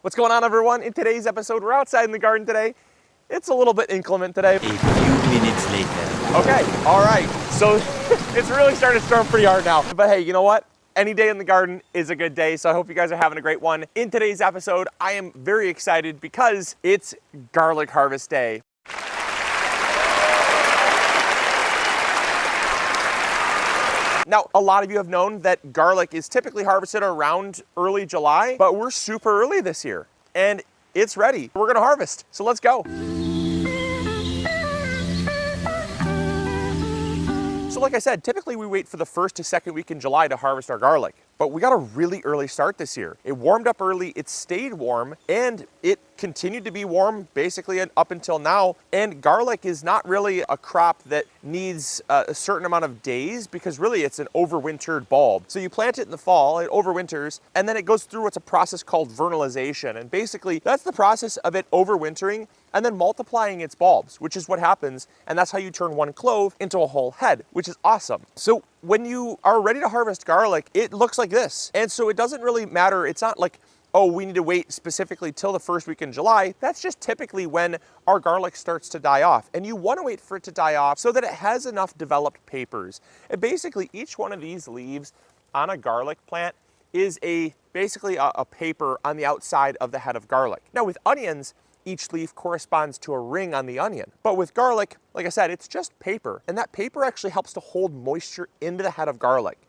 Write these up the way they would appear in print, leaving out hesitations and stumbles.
What's going on, everyone? In today's episode, we're outside in the garden today. It's a little bit inclement today. A few minutes later. Okay, all right. So it's really starting to storm pretty hard now. But hey, you know what? Any day in the garden is a good day, so I hope you guys are having a great one. In today's episode, I am very excited because it's garlic harvest day. Now, a lot of you have known that garlic is typically harvested around early July, but we're super early this year and it's ready. We're gonna harvest, so let's go. So like I said, typically we wait for the first to second week in July to harvest our garlic, but we got a really early start this year. It warmed up early, it stayed warm, and it continued to be warm basically up until now. And garlic is not really a crop that needs a certain amount of days because really it's an overwintered bulb. So you plant it in the fall, it overwinters, and then it goes through what's a process called vernalization. And basically that's the process of it overwintering and then multiplying its bulbs, which is what happens. And that's how you turn one clove into a whole head, which is awesome. So when you are ready to harvest garlic, it looks like this. And so it doesn't really matter. It's not like, oh, we need to wait specifically till the first week in July. That's just typically when our garlic starts to die off. And you want to wait for it to die off so that it has enough developed papers. And basically each one of these leaves on a garlic plant is basically a paper on the outside of the head of garlic. Now with onions, each leaf corresponds to a ring on the onion. But with garlic, like I said, it's just paper. And that paper actually helps to hold moisture into the head of garlic.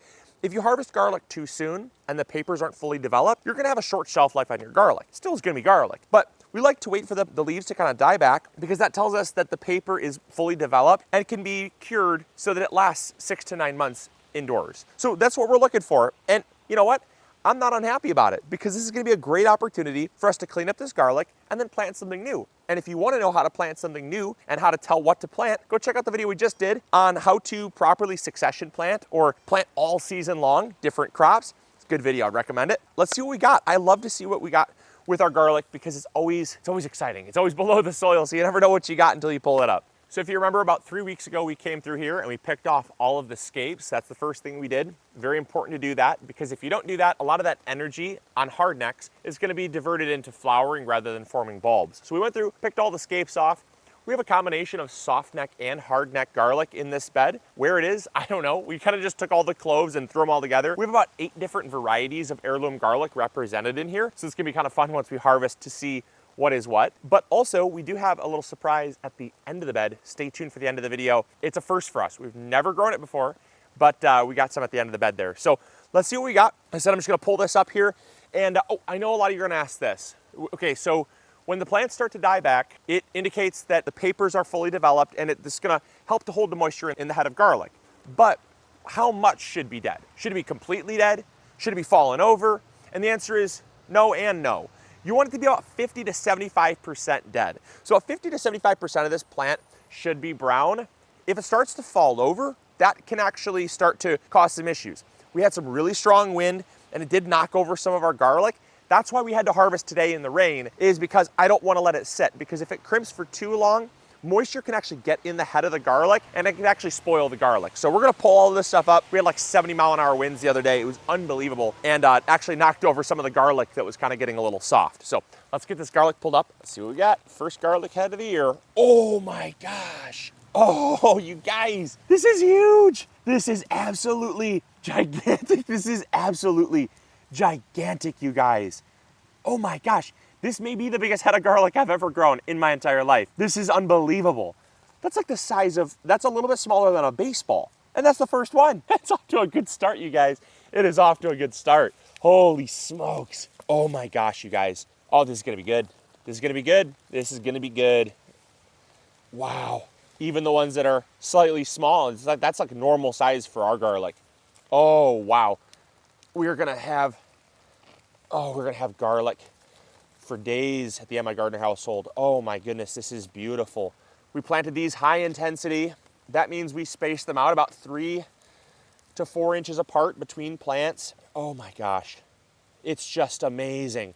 If you harvest garlic too soon and the papers aren't fully developed, you're gonna have a short shelf life on your garlic. Still is gonna be garlic, but we like to wait for the leaves to kind of die back because that tells us that the paper is fully developed and can be cured so that it lasts 6 to 9 months indoors. So that's what we're looking for. And you know what? I'm not unhappy about it because this is gonna be a great opportunity for us to clean up this garlic and then plant something new. And if you wanna know how to plant something new and how to tell what to plant, go check out the video we just did on how to properly succession plant or plant all season long different crops. It's a good video, I'd recommend it. Let's see what we got. I love to see what we got with our garlic because it's always exciting. It's always below the soil, so you never know what you got until you pull it up. So if you remember, about 3 weeks ago, we came through here and we picked off all of the scapes. That's the first thing we did. Very important to do that because if you don't do that, a lot of that energy on hardnecks is gonna be diverted into flowering rather than forming bulbs. So we went through, picked all the scapes off. We have a combination of softneck and hardneck garlic in this bed. Where it is, I don't know. We kind of just took all the cloves and threw them all together. We have about 8 different varieties of heirloom garlic represented in here. So it's gonna be kind of fun once we harvest to see what is what. But also we do have a little surprise at the end of the bed. Stay tuned for the end of the video. It's a first for us. We've never grown it before, but we got some at the end of the bed there. So let's see what we got. I said I'm just gonna pull this up here. And oh, I know a lot of you are gonna ask this. Okay, so when the plants start to die back, it indicates that the papers are fully developed and this is gonna help to hold the moisture in the head of garlic. But how much should be dead? Should it be completely dead? Should it be fallen over? And the answer is no and no. You want it to be about 50 to 75% dead. So 50 to 75% of this plant should be brown. If it starts to fall over, that can actually start to cause some issues. We had some really strong wind and it did knock over some of our garlic. That's why we had to harvest today in the rain, is because I don't want to let it sit, because if it crimps for too long, moisture can actually get in the head of the garlic and it can actually spoil the garlic. So we're gonna pull all of this stuff up. We had like 70-mile-an-hour winds the other day. It was unbelievable and actually knocked over some of the garlic that was kind of getting a little soft. So let's get this garlic pulled up. Let's see what we got. First garlic head of the year. Oh my gosh. Oh, you guys, this is huge. This is absolutely gigantic. This is absolutely gigantic, you guys. Oh my gosh. This may be the biggest head of garlic I've ever grown in my entire life. This is unbelievable. That's like the size of, that's a little bit smaller than a baseball. And that's the first one. It's off to a good start, you guys. It is off to a good start. Holy smokes. Oh my gosh, you guys. Oh, this is gonna be good. This is gonna be good. This is gonna be good. Wow. Even the ones that are slightly small, that's like normal size for our garlic. Oh, wow. We're gonna have garlic for days at the MIgardener household. Oh my goodness, this is beautiful. We planted these high intensity. That means we spaced them out about 3 to 4 inches apart between plants. Oh my gosh, it's just amazing.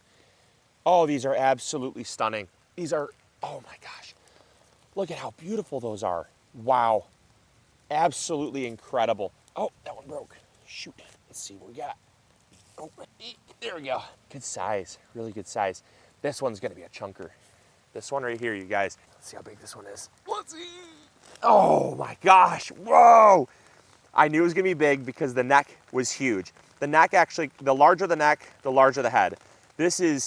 Oh, these are absolutely stunning. These are, oh my gosh. Look at how beautiful those are. Wow, absolutely incredible. Oh, that one broke. Shoot, let's see what we got. Oh, there we go. Good size, really good size. This one's gonna be a chunker. This one right here, you guys. Let's see how big this one is. Let's see. Oh my gosh, whoa. I knew it was gonna be big because the neck was huge. The neck actually, the larger the neck, the larger the head. That's even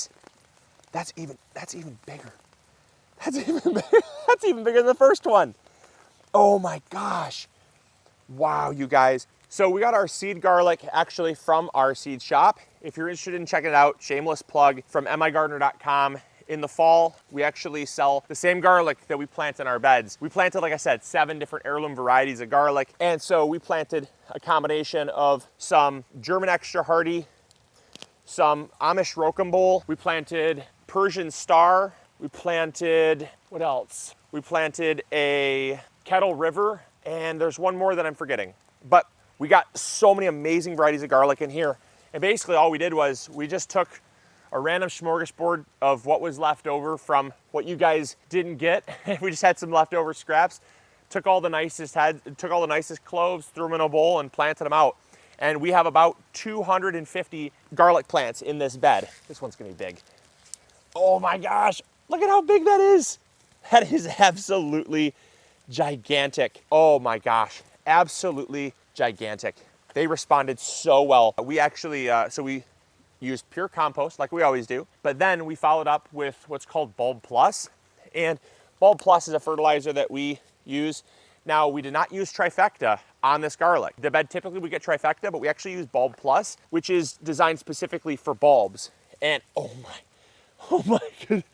bigger. That's even bigger than the first one. Oh my gosh. Wow, you guys. So we got our seed garlic actually from our seed shop. If you're interested in checking it out, shameless plug, from MIgardener.com. In the fall, we actually sell the same garlic that we plant in our beds. We planted, like I said, 7 different heirloom varieties of garlic. And so we planted a combination of some German extra hardy, some Amish rocambole. We planted Persian star. We planted, what else? We planted a Kettle River, and there's one more that I'm forgetting. But we got so many amazing varieties of garlic in here. And basically all we did was we just took a random smorgasbord of what was left over from what you guys didn't get. We just had some leftover scraps, took all the nicest cloves, threw them in a bowl and planted them out. And we have about 250 garlic plants in this bed. This one's gonna be big. Oh my gosh, look at how big that is. That is absolutely gigantic. Oh my gosh, absolutely gigantic. They responded so well. We actually, we used pure compost like we always do, but then we followed up with what's called Bulb Plus. And Bulb Plus is a fertilizer that we use. Now, we did not use trifecta on this garlic. The bed typically we get trifecta, but we actually use Bulb Plus, which is designed specifically for bulbs. And oh my goodness,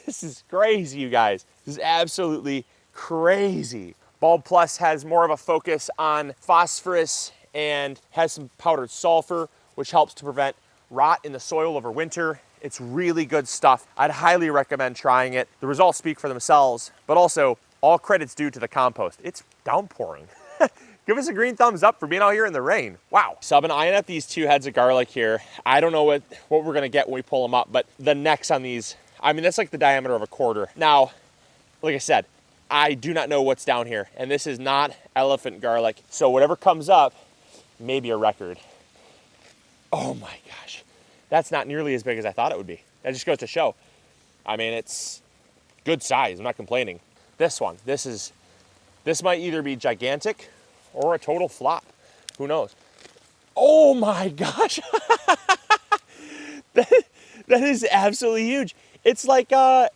this is crazy, you guys. This is absolutely crazy. Bulb Plus has more of a focus on phosphorus and has some powdered sulfur, which helps to prevent rot in the soil over winter. It's really good stuff. I'd highly recommend trying it. The results speak for themselves, but also all credit's due to the compost. It's downpouring. Give us a green thumbs up for being out here in the rain. Wow. So I've been eyeing up these 2 heads of garlic here. I don't know what we're gonna get when we pull them up, but the necks on these, I mean, that's like the diameter of a quarter. Now, like I said, I do not know what's down here, and this is not elephant garlic. So whatever comes up, maybe a record. Oh my gosh, that's not nearly as big as I thought it would be. That just goes to show. I mean, it's good size, I'm not complaining. This one, this might either be gigantic or a total flop. Who knows? Oh my gosh, that is absolutely huge. It's like an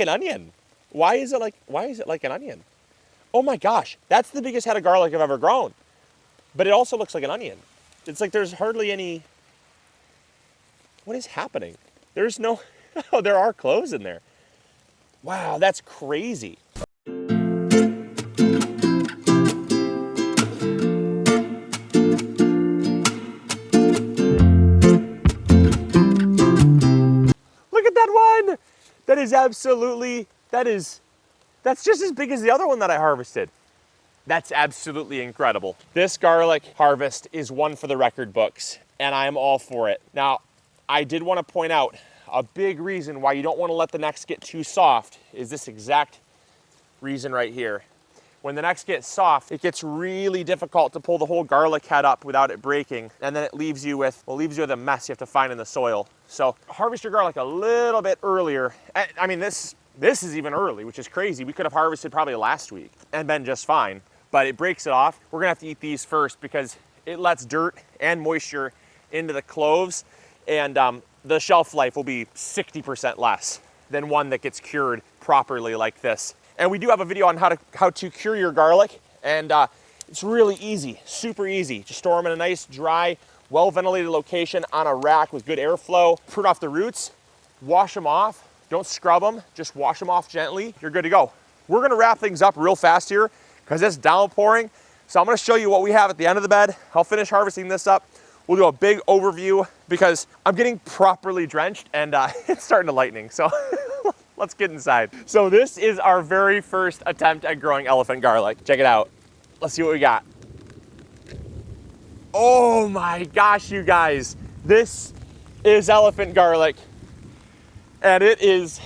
onion. Why is it like an onion? Oh my gosh, that's the biggest head of garlic I've ever grown. But it also looks like an onion. It's like there's hardly any. What is happening? There's no, oh, there are cloves in there. Wow, that's crazy. Look at that one. That is absolutely, that's just as big as the other one that I harvested. That's absolutely incredible. This garlic harvest is one for the record books, and I am all for it. Now, I did want to point out a big reason why you don't want to let the necks get too soft is this exact reason right here. When the necks get soft, it gets really difficult to pull the whole garlic head up without it breaking, and then it leaves you with a mess you have to find in the soil. So harvest your garlic a little bit earlier. I mean, this is even early, which is crazy. We could have harvested probably last week and been just fine, but it breaks it off. We're gonna have to eat these first because it lets dirt and moisture into the cloves, and the shelf life will be 60% less than one that gets cured properly like this. And we do have a video on how to cure your garlic, and it's really easy, super easy. Just store them in a nice, dry, well-ventilated location on a rack with good airflow. Prune off the roots, wash them off. Don't scrub them, just wash them off gently. You're good to go. We're gonna wrap things up real fast here because it's downpouring. So I'm gonna show you what we have at the end of the bed. I'll finish harvesting this up. We'll do a big overview because I'm getting properly drenched and it's starting to lightning. So let's get inside. So this is our very first attempt at growing elephant garlic. Check it out. Let's see what we got. Oh my gosh, you guys. This is elephant garlic and it is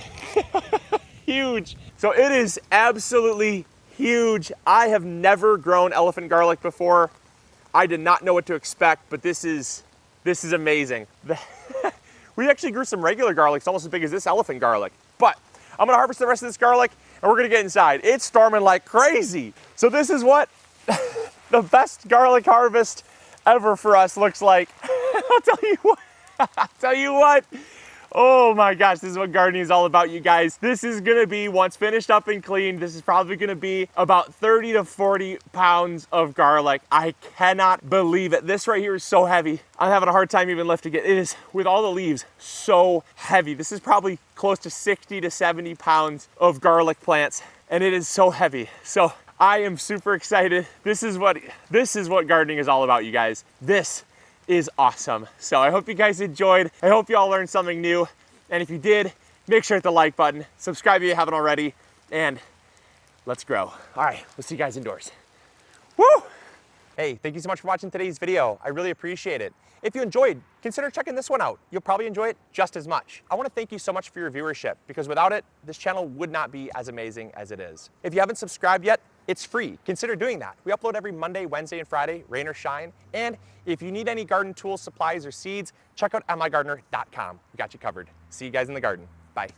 huge. So it is absolutely huge. I have never grown elephant garlic before. I did not know what to expect, but this is amazing. We actually grew some regular garlic. It's almost as big as this elephant garlic. But I'm gonna harvest the rest of this garlic and we're gonna get inside. It's storming like crazy. So this is what the best garlic harvest ever for us looks like. I'll tell you what. Oh my gosh, this is what gardening is all about, you guys. This is gonna be, once finished up and cleaned, this is probably gonna be about 30 to 40 pounds of garlic. I cannot believe it. This right here is so heavy. I'm having a hard time even lifting it. It is, with all the leaves, so heavy. This is probably close to 60 to 70 pounds of garlic plants, and it is so heavy. So I am super excited. This is what gardening is all about, you guys. This is awesome. So I hope you guys enjoyed. I hope you all learned something new. And if you did, make sure to hit the like button, subscribe if you haven't already, and let's grow. All right, we'll see you guys indoors. Woo! Hey, thank you so much for watching today's video. I really appreciate it. If you enjoyed, consider checking this one out. You'll probably enjoy it just as much. I want to thank you so much for your viewership, because without it, this channel would not be as amazing as it is. If you haven't subscribed yet, it's free. Consider doing that. We upload every Monday, Wednesday, and Friday, rain or shine. And if you need any garden tools, supplies, or seeds, check out MIgardener.com. We got you covered. See you guys in the garden. Bye.